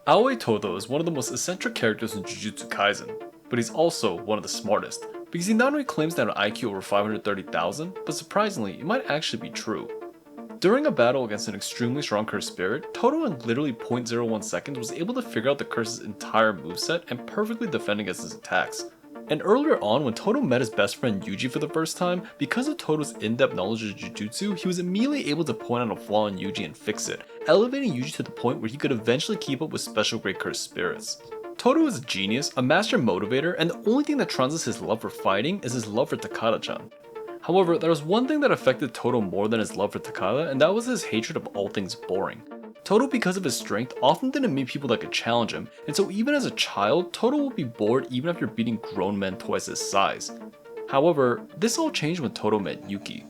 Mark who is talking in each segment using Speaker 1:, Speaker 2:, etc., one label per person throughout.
Speaker 1: Aoi Todo is one of the most eccentric characters in Jujutsu Kaisen, but he's also one of the smartest, because he not only claims to have an IQ over 530,000, but surprisingly, it might actually be true. During a battle against an extremely strong cursed spirit, Todo in literally 0.01 seconds was able to figure out the curse's entire moveset and perfectly defend against his attacks. And earlier on, when Todo met his best friend Yuji for the first time, because of Todo's in-depth knowledge of Jujutsu, he was immediately able to point out a flaw in Yuji and fix it, elevating Yuji to the point where he could eventually keep up with special grade cursed spirits. Todo is a genius, a master motivator, and the only thing that translates his love for fighting is his love for Takada-chan. However, there was one thing that affected Todo more than his love for Takada, and that was his hatred of all things boring. Todo, because of his strength, often didn't meet people that could challenge him, and so even as a child, Todo would be bored even after beating grown men twice his size. However, this all changed when Todo met Yuki.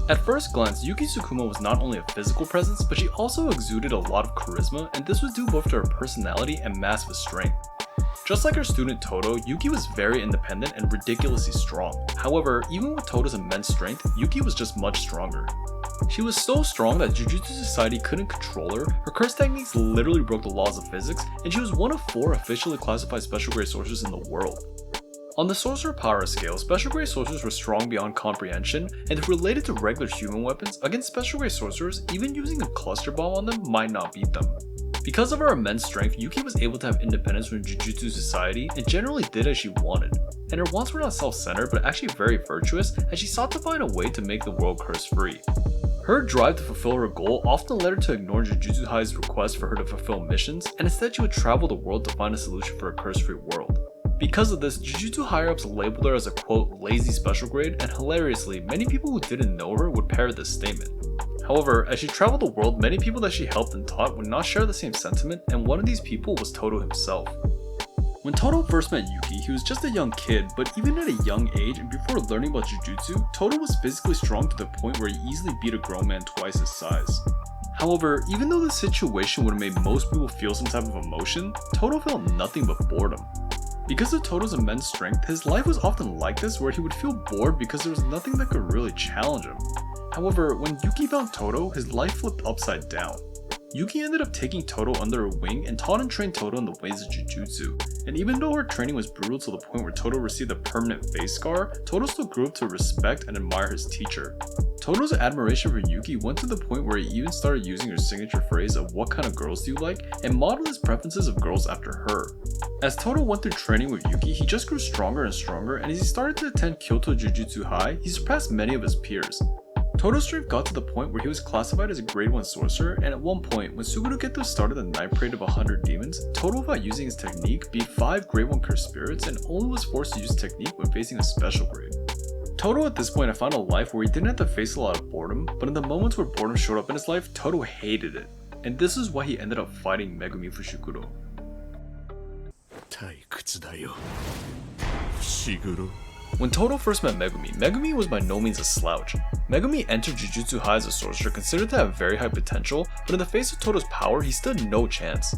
Speaker 1: At first glance, Yuki Tsukuma was not only a physical presence, but she also exuded a lot of charisma, and this was due both to her personality and massive strength. Just like her student Todo, Yuki was very independent and ridiculously strong. However, even with Todo's immense strength, Yuki was just much stronger. She was so strong that Jujutsu Society couldn't control her, her curse techniques literally broke the laws of physics, and she was one of 4 officially classified special grade sorcerers in the world. On the sorcerer power scale, special grade sorcerers were strong beyond comprehension, and if related to regular human weapons, against special grade sorcerers, even using a cluster bomb on them might not beat them. Because of her immense strength, Yuki was able to have independence from Jujutsu Society and generally did as she wanted. And her wants were not self-centered but actually very virtuous, as she sought to find a way to make the world curse-free. Her drive to fulfill her goal often led her to ignore Jujutsu High's request for her to fulfill missions, and instead she would travel the world to find a solution for a curse-free world. Because of this, Jujutsu higher-ups labeled her as a quote, lazy special grade, and hilariously, many people who didn't know her would parrot this statement. However, as she traveled the world, many people that she helped and taught would not share the same sentiment, and one of these people was Todo himself. When Todo first met Yuki, he was just a young kid, but even at a young age and before learning about Jujutsu, Todo was physically strong to the point where he easily beat a grown man twice his size. However, even though this situation would have made most people feel some type of emotion, Todo felt nothing but boredom. Because of Todo's immense strength, his life was often like this where he would feel bored because there was nothing that could really challenge him. However, when Yuki found Todo, his life flipped upside down. Yuki ended up taking Todo under her wing and taught and trained Todo in the ways of Jujutsu, and even though her training was brutal to the point where Todo received a permanent face scar, Todo still grew up to respect and admire his teacher. Todo's admiration for Yuki went to the point where he even started using her signature phrase of "what kind of girls do you like?" and modeled his preferences of girls after her. As Todo went through training with Yuki, he just grew stronger and stronger, and as he started to attend Kyoto Jujutsu High, he surpassed many of his peers. Todo's strength got to the point where he was classified as a grade 1 sorcerer, and at one point, when Suguru Geto started the night parade of 100 demons, Todo, without using his technique, beat 5 grade 1 cursed spirits and only was forced to use technique when facing a special grade. Todo at this point had found a life where he didn't have to face a lot of boredom, but in the moments where boredom showed up in his life, Todo hated it. And this is why he ended up fighting Megumi Fushiguro.
Speaker 2: 退屈だよ伏黒
Speaker 1: When Todo first met Megumi, Megumi was by no means a slouch. Megumi entered Jujutsu High as a sorcerer considered to have very high potential, but in the face of Todo's power, he stood no chance.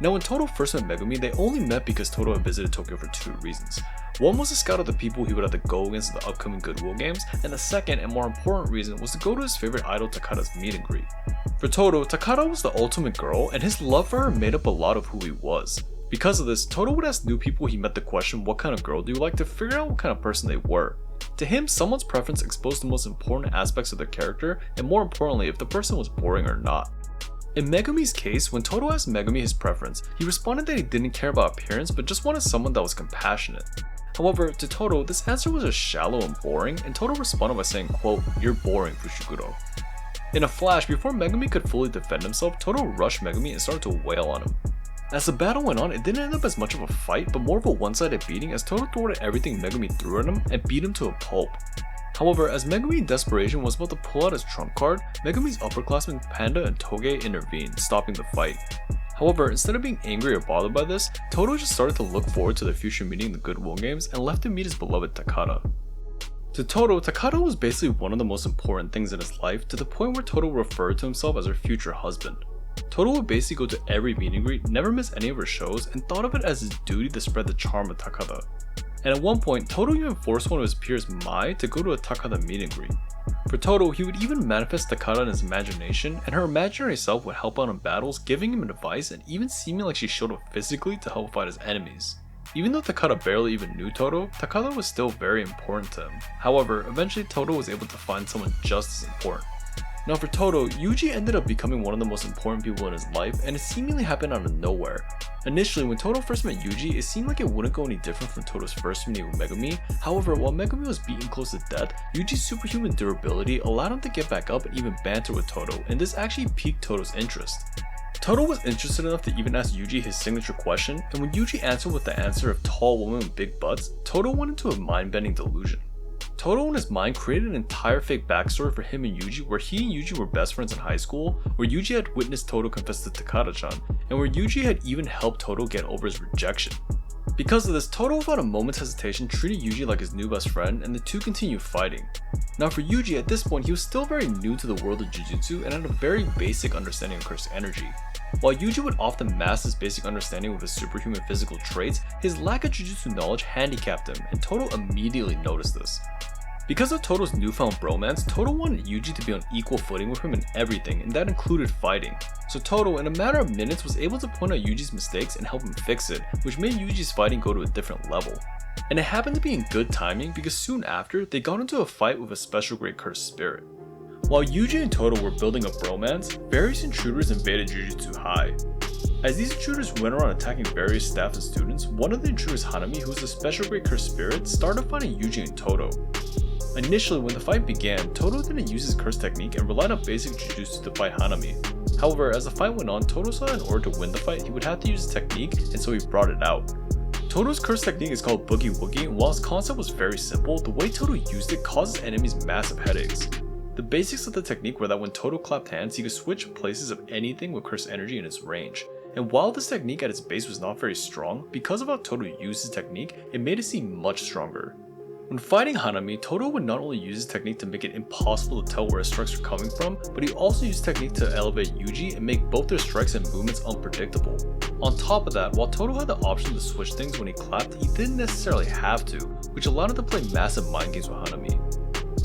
Speaker 1: Now when Todo first met Megumi, they only met because Todo had visited Tokyo for 2 reasons. One was to scout out the people he would have to go against in the upcoming Goodwill games, and the second and more important reason was to go to his favorite idol Takada's meet and greet. For Todo, Takada was the ultimate girl, and his love for her made up a lot of who he was. Because of this, Todo would ask new people he met the question, "what kind of girl do you like?" to figure out what kind of person they were. To him, someone's preference exposed the most important aspects of their character, and more importantly, if the person was boring or not. In Megumi's case, when Todo asked Megumi his preference, he responded that he didn't care about appearance but just wanted someone that was compassionate. However, to Todo, this answer was just shallow and boring, and Todo responded by saying, quote, "you're boring, Fushiguro." In a flash, before Megumi could fully defend himself, Todo rushed Megumi and started to wail on him. As the battle went on, it didn't end up as much of a fight, but more of a one-sided beating as Todo thwarted everything Megumi threw at him and beat him to a pulp. However, as Megumi in desperation was about to pull out his trump card, Megumi's upperclassmen Panda and Toge intervened, stopping the fight. However, instead of being angry or bothered by this, Todo just started to look forward to their future meeting in the Goodwill games and left to meet his beloved Takada. To Todo, Takada was basically one of the most important things in his life, to the point where Todo referred to himself as her future husband. Todo would basically go to every meet and greet, never miss any of her shows, and thought of it as his duty to spread the charm of Takada. and at one point Todo even forced one of his peers, Mai, to go to a Takada meet and greet. For Todo, he would even manifest Takada in his imagination, and her imaginary self would help out in battles, giving him advice and even seeming like she showed up physically to help fight his enemies. Even though Takada barely even knew Todo, Takada was still very important to him. However, eventually Todo was able to find someone just as important. Now for Todo, Yuji ended up becoming one of the most important people in his life, and it seemingly happened out of nowhere. Initially, when Todo first met Yuji, it seemed like it wouldn't go any different from Todo's first meeting with Megumi. However, while Megumi was beaten close to death, Yuji's superhuman durability allowed him to get back up and even banter with Todo, and this actually piqued Todo's interest. Todo was interested enough to even ask Yuji his signature question, and when Yuji answered with the answer of tall women with big butts, Todo went into a mind-bending delusion. Todo in his mind created an entire fake backstory for him and Yuji, where he and Yuji were best friends in high school, where Yuji had witnessed Todo confess to Takada-chan, and where Yuji had even helped Todo get over his rejection. Because of this, Todo without a moment's hesitation treated Yuji like his new best friend, and the two continued fighting. Now for Yuji, at this point he was still very new to the world of Jujutsu and had a very basic understanding of cursed energy. While Yuji would often mask this basic understanding with his superhuman physical traits, his lack of Jujutsu knowledge handicapped him, and Todo immediately noticed this. Because of Todo's newfound bromance, Todo wanted Yuji to be on equal footing with him in everything, and that included fighting. So Todo, in a matter of minutes, was able to point out Yuji's mistakes and help him fix it, which made Yuji's fighting go to a different level. And it happened to be in good timing because soon after, they got into a fight with a special great cursed spirit. While Yuji and Todo were building a bromance, various intruders invaded Jujutsu High. As these intruders went around attacking various staff and students, one of the intruders, Hanami, who was a special great cursed spirit, started fighting Yuji and Todo. Initially, when the fight began, Todo didn't use his curse technique and relied on basic Jujutsu to fight Hanami. However, as the fight went on, Todo saw that in order to win the fight, he would have to use his technique, and so he brought it out. Todo's curse technique is called Boogie Woogie, and while its concept was very simple, the way Todo used it causes enemies massive headaches. The basics of the technique were that when Todo clapped hands, he could switch places of anything with cursed energy in his range. And while this technique at its base was not very strong, because of how Todo used his technique, it made it seem much stronger. When fighting Hanami, Todo would not only use his technique to make it impossible to tell where his strikes were coming from, but he also used technique to elevate Yuji and make both their strikes and movements unpredictable. On top of that, while Todo had the option to switch things when he clapped, he didn't necessarily have to, which allowed him to play massive mind games with Hanami.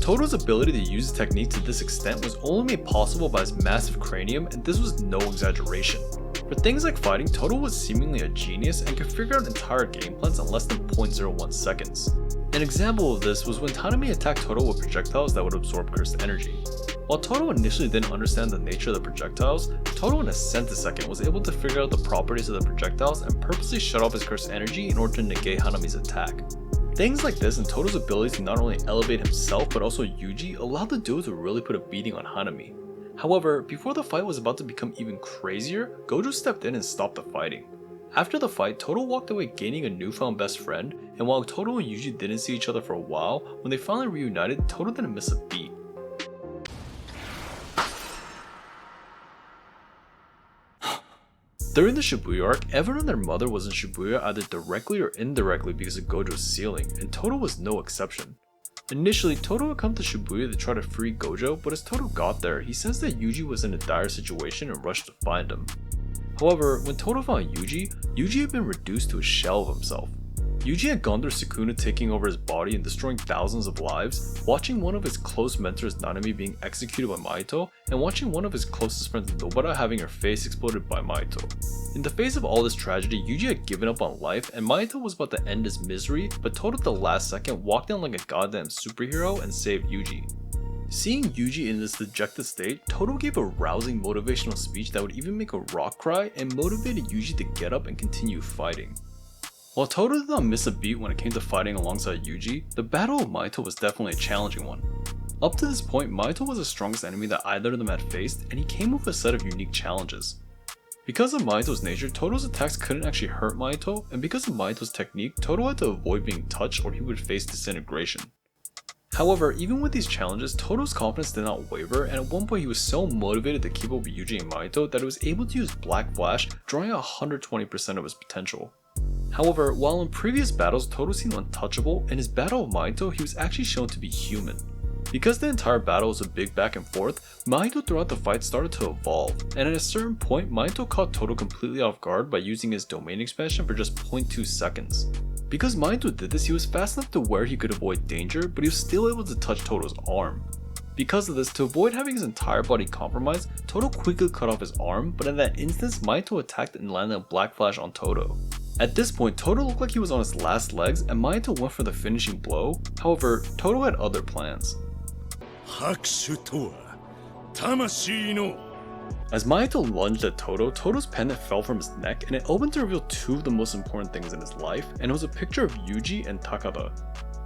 Speaker 1: Todo's ability to use his technique to this extent was only made possible by his massive cranium, and this was no exaggeration. For things like fighting, Todo was seemingly a genius and could figure out entire game plans in less than 0.01 seconds. An example of this was when Hanami attacked Todo with projectiles that would absorb cursed energy. While Todo initially didn't understand the nature of the projectiles, Todo in a centisecond was able to figure out the properties of the projectiles and purposely shut off his cursed energy in order to negate Hanami's attack. Things like this and Todo's ability to not only elevate himself but also Yuji allowed the duo to really put a beating on Hanami. However, before the fight was about to become even crazier, Gojo stepped in and stopped the fighting. After the fight, Todo walked away gaining a newfound best friend, and while Todo and Yuji didn't see each other for a while, when they finally reunited, Todo didn't miss a beat. During the Shibuya arc, everyone and their mother was in Shibuya either directly or indirectly because of Gojo's sealing, and Todo was no exception. Initially, Todo had come to Shibuya to try to free Gojo, but as Todo got there, he sensed that Yuji was in a dire situation and rushed to find him. However, when Todo found Yuji had been reduced to a shell of himself. Yuji had gone through Sukuna taking over his body and destroying thousands of lives, watching one of his close mentors Nanami being executed by Mahito, and watching one of his closest friends Nobara having her face exploded by Mahito. In the face of all this tragedy, Yuji had given up on life, and Mahito was about to end his misery, but Todo at the last second walked in like a goddamn superhero and saved Yuji. Seeing Yuji in this dejected state, Todo gave a rousing motivational speech that would even make a rock cry and motivated Yuji to get up and continue fighting. While Todo did not miss a beat when it came to fighting alongside Yuji, the battle of Mahito was definitely a challenging one. Up to this point, Mahito was the strongest enemy that either of them had faced, and he came with a set of unique challenges. Because of Mahito's nature, Todo's attacks couldn't actually hurt Mahito, and because of Mahito's technique, Todo had to avoid being touched or he would face disintegration. However, even with these challenges, Todo's confidence did not waver, and at one point he was so motivated to keep up with Yuji and Mahito that he was able to use Black Flash, drawing out 120% of his potential. However, while in previous battles Todo seemed untouchable, in his battle with Mahito he was actually shown to be human. Because the entire battle was a big back and forth, Mahito throughout the fight started to evolve, and at a certain point Mahito caught Todo completely off guard by using his domain expansion for just 0.2 seconds. Because Mahito did this, he was fast enough to where he could avoid danger, but he was still able to touch Todo's arm. Because of this, to avoid having his entire body compromised, Todo quickly cut off his arm, but in that instance, Mahito attacked and landed a Black Flash on Todo. At this point, Todo looked like he was on his last legs and Mahito went for the finishing blow. However, Todo had other plans.
Speaker 2: 拍手とは魂の
Speaker 1: As Mahito lunged at Todo, Todo's pendant fell from his neck and it opened to reveal two of the most important things in his life, and it was a picture of Yuji and Takada.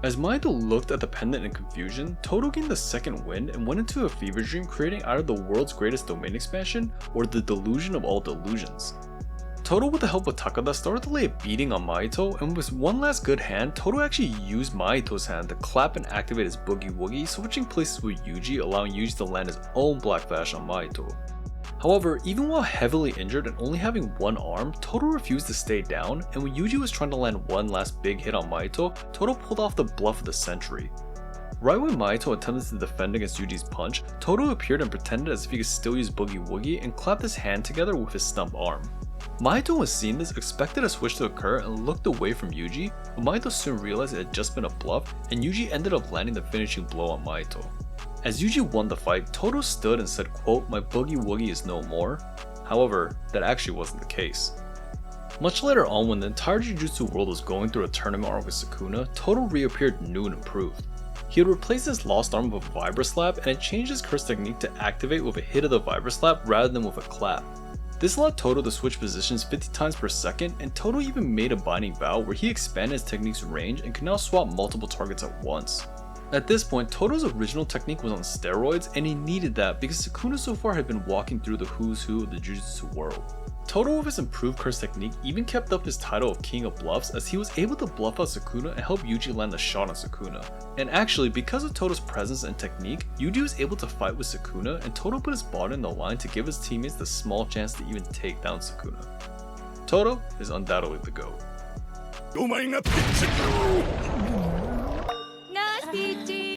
Speaker 1: As Mahito looked at the pendant in confusion, Todo gained the second wind and went into a fever dream, creating either the world's greatest domain expansion or the delusion of all delusions. Todo, with the help of Takada, started to lay a beating on Mahito, and with one last good hand, Todo actually used Mahito's hand to clap and activate his Boogie Woogie, switching places with Yuji, allowing Yuji to land his own Black Flash on Mahito. However, even while heavily injured and only having one arm, Todo refused to stay down, and when Yuji was trying to land one last big hit on Mahito, Todo pulled off the bluff of the century. Right when Mahito attempted to defend against Yuji's punch, Todo appeared and pretended as if he could still use Boogie Woogie and clapped his hand together with his stump arm. Mahito, when seeing this, expected a switch to occur and looked away from Yuji, but Mahito soon realized it had just been a bluff, and Yuji ended up landing the finishing blow on Mahito. As Yuji won the fight, Todo stood and said, quote, "My Boogie Woogie is no more." However, that actually wasn't the case. Much later on, when the entire Jujutsu world was going through a tournament arc with Sukuna, Todo reappeared new and improved. He had replaced his lost arm with a Vibra Slap and had changed his curse technique to activate with a hit of the Vibra Slap rather than with a clap. This allowed Todo to switch positions 50 times per second, and Todo even made a binding vow where he expanded his technique's range and could now swap multiple targets at once. At this point, Todo's original technique was on steroids, and he needed that because Sukuna so far had been walking through the who's who of the Jujutsu world. Todo, with his improved curse technique, even kept up his title of King of Bluffs, as he was able to bluff out Sukuna and help Yuji land the shot on Sukuna. And actually, because of Todo's presence and technique, Yuji was able to fight with Sukuna, and Todo put his body in the line to give his teammates the small chance to even take down Sukuna. Todo is undoubtedly the GOAT.
Speaker 2: お前がピッチ